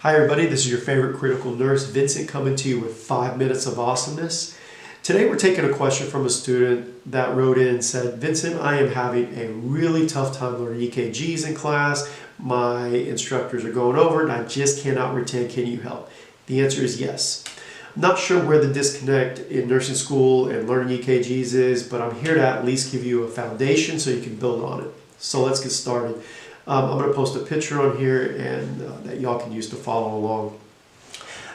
Hi everybody, this is your favorite critical nurse, Vincent, coming to you with 5 minutes of awesomeness. Today we're taking a question from a student that wrote in and said, Vincent, I am having a really tough time learning EKGs in class. My instructors are going over it and I just cannot retain. Can you help? The answer is yes. I'm not sure where the disconnect in nursing school and learning EKGs is, but I'm here to at least give you a foundation so you can build on it. So let's get started. I'm going to post a picture on here and that y'all can use to follow along.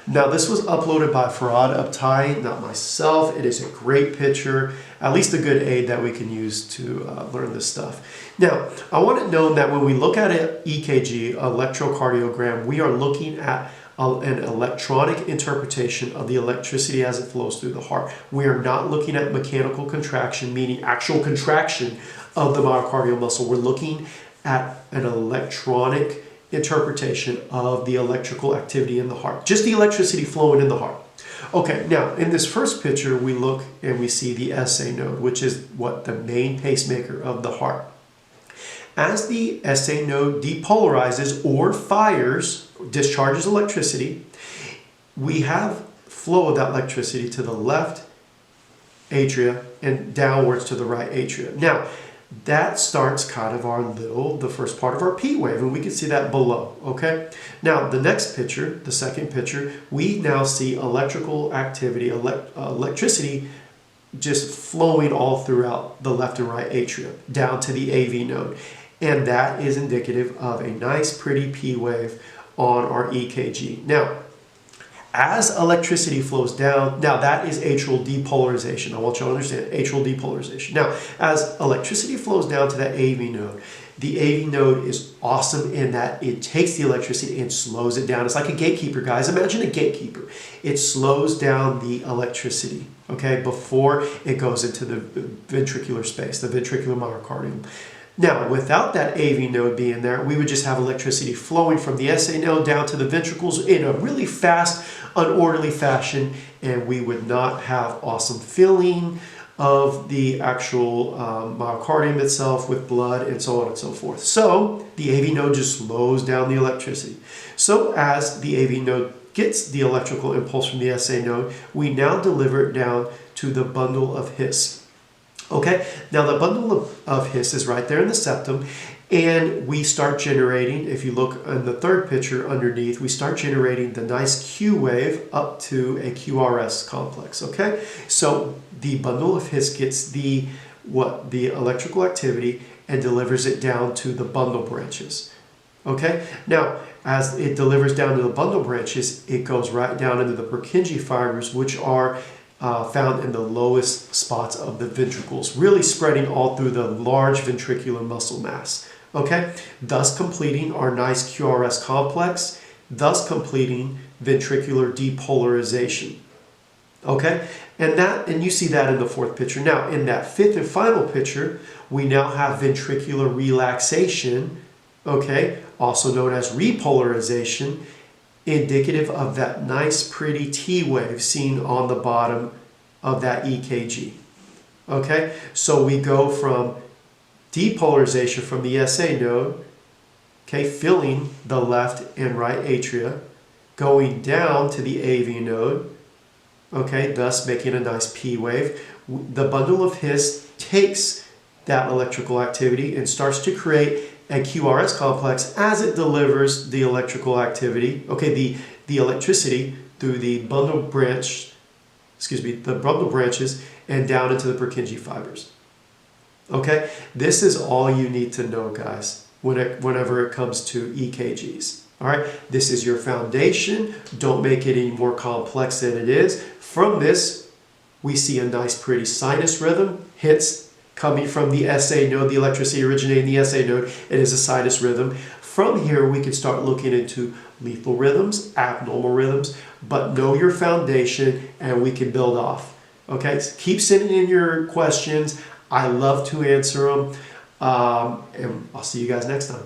Now this was uploaded by Farad Abtai, not myself. It is a great picture, at least a good aid that we can use to learn this stuff. Now, I want it known that when we look at an EKG, electrocardiogram, we are looking at an electronic interpretation of the electricity as it flows through the heart. We are not looking at mechanical contraction, meaning actual contraction of the myocardial muscle. We're looking at an electronic interpretation of the electrical activity in the heart. Just the electricity flowing in the heart. Okay, now in this first picture, we look and we see the SA node, which is what the main pacemaker of the heart. As the SA node depolarizes or fires, discharges electricity, we have flow of that electricity to the left atria and downwards to the right atria. Now, that starts kind of the first part of our P wave, and we can see that below, okay? Now, the next picture, the second picture, we now see electrical activity, electricity just flowing all throughout the left and right atria, down to the AV node. And that is indicative of a nice, pretty P wave on our EKG. Now, as electricity flows down, now that is atrial depolarization. I want you to understand atrial depolarization. Now, as electricity flows down to that AV node, the AV node is awesome in that it takes the electricity and slows it down. It's like a gatekeeper, guys. Imagine a gatekeeper. It slows down the electricity, okay, before it goes into the ventricular space, the ventricular myocardium. Now, without that AV node being there, we would just have electricity flowing from the SA node down to the ventricles in a really fast, unorderly fashion, and we would not have awesome filling of the actual myocardium itself with blood and so on and so forth. So the AV node just slows down the electricity. So as the AV node gets the electrical impulse from the SA node, we now deliver it down to the bundle of His. Okay, now the bundle of His is right there in the septum, and we start generating, if you look in the third picture underneath, we start generating the nice Q wave up to a QRS complex, okay? So the bundle of His gets the electrical activity and delivers it down to the bundle branches, okay? Now, as it delivers down to the bundle branches, it goes right down into the Purkinje fibers, which are found in the lowest spots of the ventricles, really spreading all through the large ventricular muscle mass, okay? Thus completing our nice QRS complex, thus completing ventricular depolarization, okay? And you see that in the fourth picture. Now, in that fifth and final picture, we now have ventricular relaxation, okay? Also known as repolarization, indicative of that nice pretty T wave seen on the bottom of that EKG. Okay, so we go from depolarization from the SA node, okay, filling the left and right atria, going down to the AV node, okay, thus making a nice P wave. The bundle of His takes that electrical activity and starts to create a QRS complex as it delivers the electrical activity, okay, the electricity through the bundle branches and down into the Purkinje fibers. Okay, this is all you need to know, guys, whenever it comes to EKGs. All right, this is your foundation. Don't make it any more complex than it is. From this, we see a nice pretty sinus rhythm, hence coming from the SA node, the electricity originating in the SA node, it is a sinus rhythm. From here, we can start looking into lethal rhythms, abnormal rhythms, but know your foundation and we can build off. Okay, so keep sending in your questions. I love to answer them, and I'll see you guys next time.